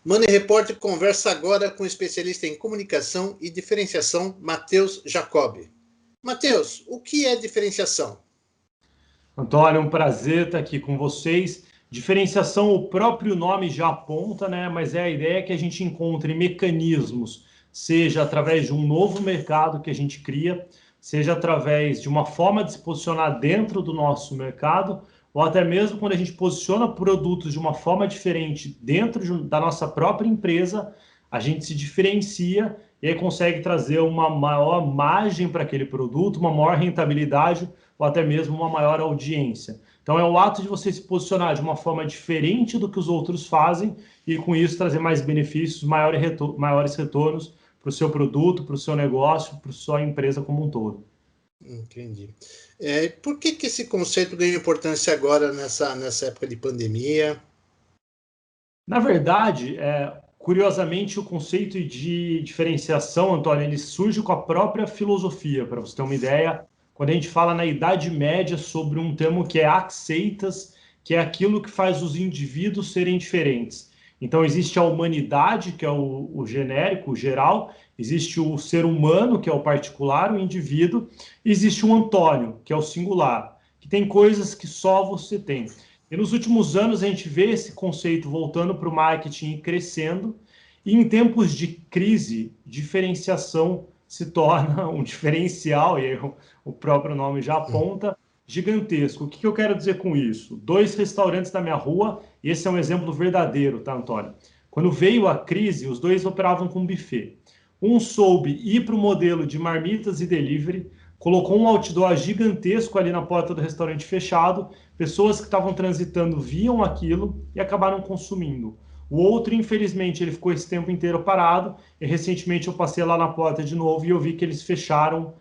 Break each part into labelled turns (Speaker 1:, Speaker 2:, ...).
Speaker 1: Money Report conversa agora com o especialista em comunicação e diferenciação, Matheus Jacobi. Matheus, o que é diferenciação?
Speaker 2: Antônio, é um prazer estar aqui com vocês. Diferenciação, o próprio nome já aponta, né? Mas é a ideia que a gente encontre mecanismos, seja através de um novo mercado que a gente cria, seja através de uma forma de se posicionar dentro do nosso mercado, ou até mesmo quando a gente posiciona produtos de uma forma diferente dentro da nossa própria empresa, a gente se diferencia e aí consegue trazer uma maior margem para aquele produto, uma maior rentabilidade ou até mesmo uma maior audiência. Então é o ato de você se posicionar de uma forma diferente do que os outros fazem e com isso trazer mais benefícios, maiores retornos para o seu produto, para o seu negócio, para a sua empresa como um todo.
Speaker 1: Entendi. Por que esse conceito ganha importância agora nessa época de pandemia?
Speaker 2: Na verdade, curiosamente, o conceito de diferenciação, Antônio, ele surge com a própria filosofia. Para você ter uma ideia, quando a gente fala na Idade Média sobre um termo que é aceitas, que é aquilo que faz os indivíduos serem diferentes. Então, existe a humanidade, que é o genérico, o geral, existe o ser humano, que é o particular, o indivíduo, e existe o Antônio, que é o singular, que tem coisas que só você tem. E nos últimos anos a gente vê esse conceito voltando para o marketing e crescendo, e em tempos de crise, diferenciação se torna um diferencial, e aí o próprio nome já aponta, gigantesco. O que eu quero dizer com isso? 2 restaurantes da minha rua, e esse é um exemplo verdadeiro, tá, Antônio? Quando veio a crise, os 2 operavam com buffet. Um soube ir para o modelo de marmitas e delivery, colocou um outdoor gigantesco ali na porta do restaurante fechado, pessoas que estavam transitando viam aquilo e acabaram consumindo. O outro, infelizmente, ele ficou esse tempo inteiro parado e recentemente eu passei lá na porta de novo e eu vi que eles fecharam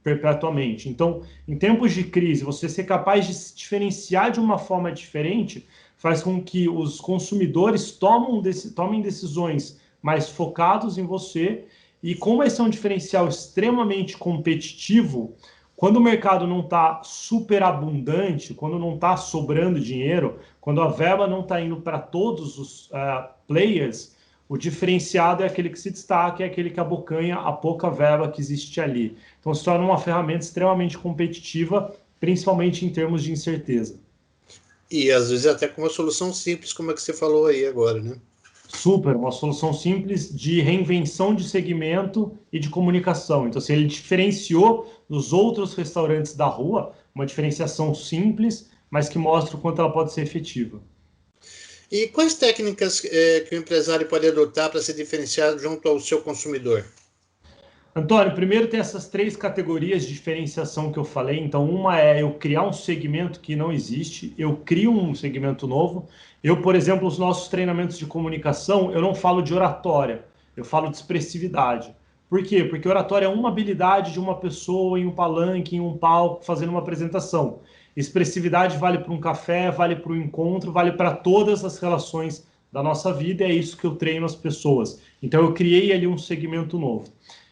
Speaker 2: perpetuamente. Então, em tempos de crise, você ser capaz de se diferenciar de uma forma diferente faz com que os consumidores tomem decisões mais focados em você e como esse é um diferencial extremamente competitivo, quando o mercado não está super abundante, quando não está sobrando dinheiro, quando a verba não está indo para todos os players, o diferenciado é aquele que se destaca, é aquele que abocanha a pouca verba que existe ali. Então se torna uma ferramenta extremamente competitiva, principalmente em termos de incerteza.
Speaker 1: E às vezes até com uma solução simples, como é que você falou aí agora, né?
Speaker 2: Super, uma solução simples de reinvenção de segmento e de comunicação. Então, assim, ele diferenciou dos outros restaurantes da rua, uma diferenciação simples, mas que mostra o quanto ela pode ser efetiva.
Speaker 1: E quais técnicas que o empresário pode adotar para se diferenciar junto ao seu consumidor?
Speaker 2: Antônio, primeiro tem essas 3 categorias de diferenciação que eu falei. Então, uma é eu criar um segmento que não existe, eu crio um segmento novo. Eu, por exemplo, os nossos treinamentos de comunicação, eu não falo de oratória, eu falo de expressividade. Por quê? Porque oratória é uma habilidade de uma pessoa em um palanque, em um palco, fazendo uma apresentação. Expressividade vale para um café, vale para um encontro, vale para todas as relações da nossa vida, e é isso que eu treino as pessoas. Então, eu criei ali um segmento novo.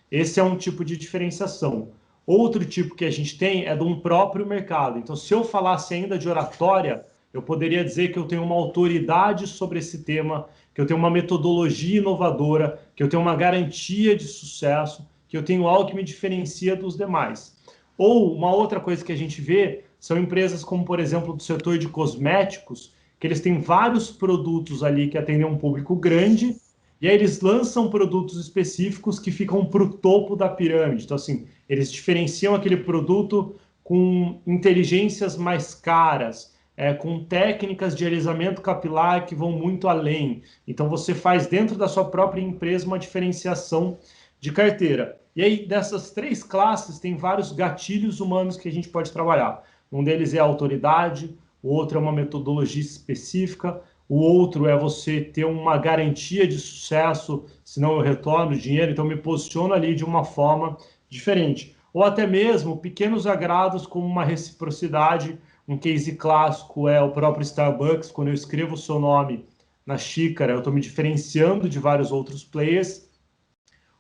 Speaker 2: Esse é um tipo de diferenciação. Outro tipo que a gente tem é de um próprio mercado. Então, se eu falasse ainda de oratória, eu poderia dizer que eu tenho uma autoridade sobre esse tema, que eu tenho uma metodologia inovadora, que eu tenho uma garantia de sucesso, que eu tenho algo que me diferencia dos demais. Ou uma outra coisa que a gente vê são empresas como, por exemplo, do setor de cosméticos, que eles têm vários produtos ali que atendem um público grande, e aí eles lançam produtos específicos que ficam para o topo da pirâmide. Então, assim, eles diferenciam aquele produto com inteligências mais caras, com técnicas de alisamento capilar que vão muito além. Então, você faz dentro da sua própria empresa uma diferenciação de carteira. E aí, dessas 3 classes, tem vários gatilhos humanos que a gente pode trabalhar. Um deles é a autoridade, o outro é uma metodologia específica, o outro é você ter uma garantia de sucesso, senão eu retorno o dinheiro, então me posiciono ali de uma forma diferente. Ou até mesmo pequenos agrados como uma reciprocidade. Um case clássico é o próprio Starbucks, quando eu escrevo o seu nome na xícara, eu estou me diferenciando de vários outros players.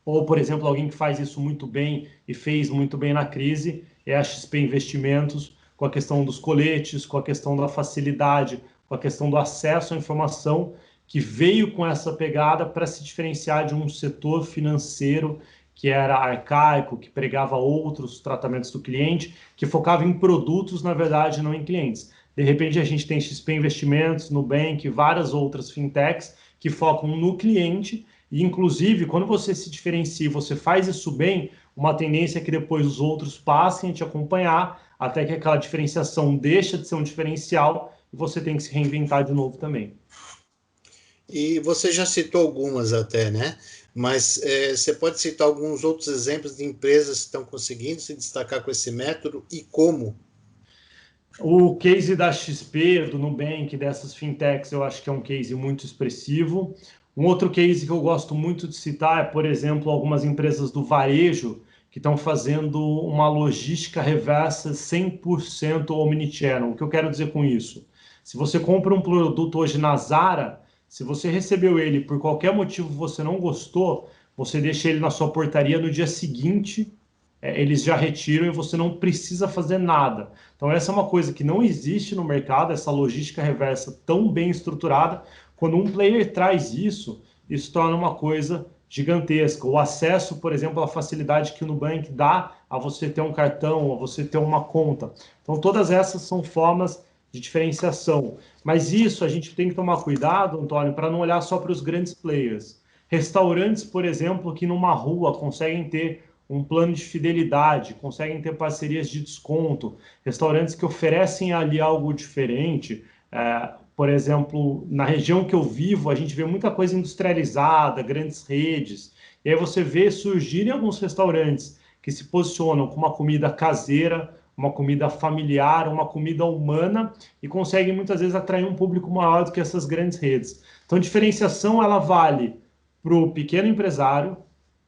Speaker 2: Ou, por exemplo, alguém que faz isso muito bem e fez muito bem na crise é a XP Investimentos, com a questão dos coletes, com a questão da facilidade, com a questão do acesso à informação, que veio com essa pegada para se diferenciar de um setor financeiro que era arcaico, que pregava outros tratamentos do cliente, que focava em produtos, na verdade, não em clientes. De repente, a gente tem XP Investimentos, Nubank, várias outras fintechs que focam no cliente e, inclusive, quando você se diferencia, você faz isso bem, uma tendência é que depois os outros passem a te acompanhar, até que aquela diferenciação deixa de ser um diferencial e você tem que se reinventar de novo também.
Speaker 1: E você já citou algumas até, né? Mas você pode citar alguns outros exemplos de empresas que estão conseguindo se destacar com esse método e como?
Speaker 2: O case da XP, do Nubank, dessas fintechs, eu acho que é um case muito expressivo. Um outro case que eu gosto muito de citar é, por exemplo, algumas empresas do varejo que estão fazendo uma logística reversa 100% omnichannel. O que eu quero dizer com isso? Se você compra um produto hoje na Zara, se você recebeu ele por qualquer motivo você não gostou, você deixa ele na sua portaria no dia seguinte, eles já retiram e você não precisa fazer nada. Então, essa é uma coisa que não existe no mercado, essa logística reversa tão bem estruturada. Quando um player traz isso, isso torna uma coisa gigantesca. O acesso, por exemplo, à facilidade que o Nubank dá a você ter um cartão, a você ter uma conta. Então, todas essas são formas de diferenciação. Mas isso a gente tem que tomar cuidado, Antônio, para não olhar só para os grandes players. Restaurantes, por exemplo, que numa rua conseguem ter um plano de fidelidade, conseguem ter parcerias de desconto, restaurantes que oferecem ali algo diferente. Por exemplo, na região que eu vivo, a gente vê muita coisa industrializada, grandes redes, e aí você vê surgirem alguns restaurantes que se posicionam com uma comida caseira, uma comida familiar, uma comida humana, e conseguem muitas vezes atrair um público maior do que essas grandes redes. Então, a diferenciação ela vale para o pequeno empresário,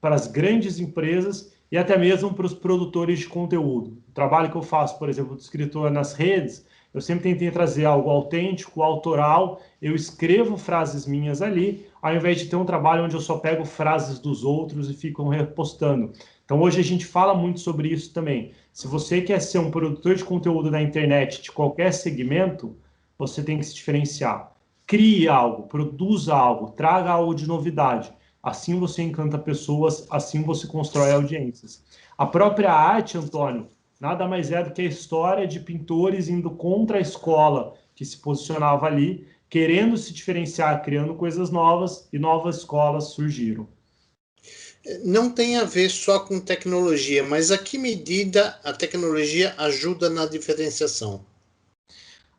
Speaker 2: para as grandes empresas e até mesmo para os produtores de conteúdo. O trabalho que eu faço, por exemplo, de escritor nas redes, eu sempre tentei trazer algo autêntico, autoral. Eu escrevo frases minhas ali, ao invés de ter um trabalho onde eu só pego frases dos outros e fico repostando. Então, hoje a gente fala muito sobre isso também. Se você quer ser um produtor de conteúdo na internet de qualquer segmento, você tem que se diferenciar. Crie algo, produza algo, traga algo de novidade. Assim você encanta pessoas, assim você constrói audiências. A própria arte, Antônio, nada mais é do que a história de pintores indo contra a escola que se posicionava ali, querendo se diferenciar, criando coisas novas, e novas escolas surgiram.
Speaker 1: Não tem a ver só com tecnologia, mas a que medida a tecnologia ajuda na diferenciação?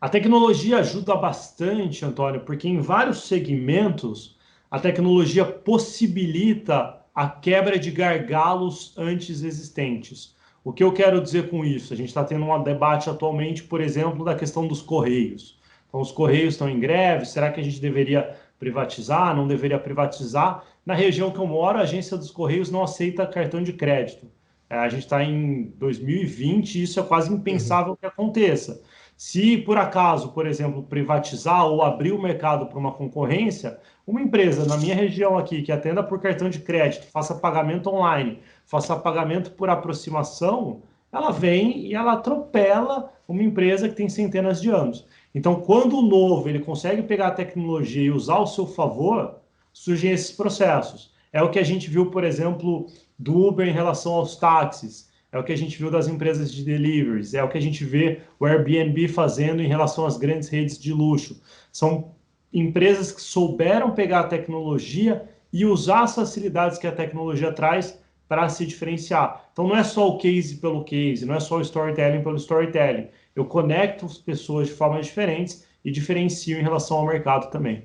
Speaker 2: A tecnologia ajuda bastante, Antônio, porque em vários segmentos a tecnologia possibilita a quebra de gargalos antes existentes. O que eu quero dizer com isso? A gente está tendo um debate atualmente, por exemplo, da questão dos Correios. Então, os Correios estão em greve, será que a gente deveria privatizar, não deveria privatizar? Na região que eu moro, a agência dos Correios não aceita cartão de crédito. A gente está em 2020 e isso é quase impensável que aconteça. Se por acaso, por exemplo, privatizar ou abrir o mercado para uma concorrência, uma empresa na minha região aqui que atenda por cartão de crédito, faça pagamento online, faça pagamento por aproximação, ela vem e ela atropela uma empresa que tem centenas de anos. Então, quando o novo ele consegue pegar a tecnologia e usar ao seu favor, surgem esses processos. É o que a gente viu, por exemplo, do Uber em relação aos táxis. É o que a gente viu das empresas de deliveries, é o que a gente vê o Airbnb fazendo em relação às grandes redes de luxo. São empresas que souberam pegar a tecnologia e usar as facilidades que a tecnologia traz para se diferenciar. Então não é só o case pelo case, não é só o storytelling pelo storytelling. Eu conecto as pessoas de formas diferentes e diferencio em relação ao mercado também.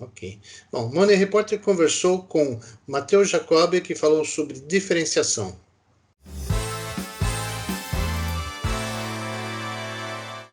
Speaker 1: Ok. Bom, Money Repórter conversou com Matheus Jacobi, que falou sobre diferenciação.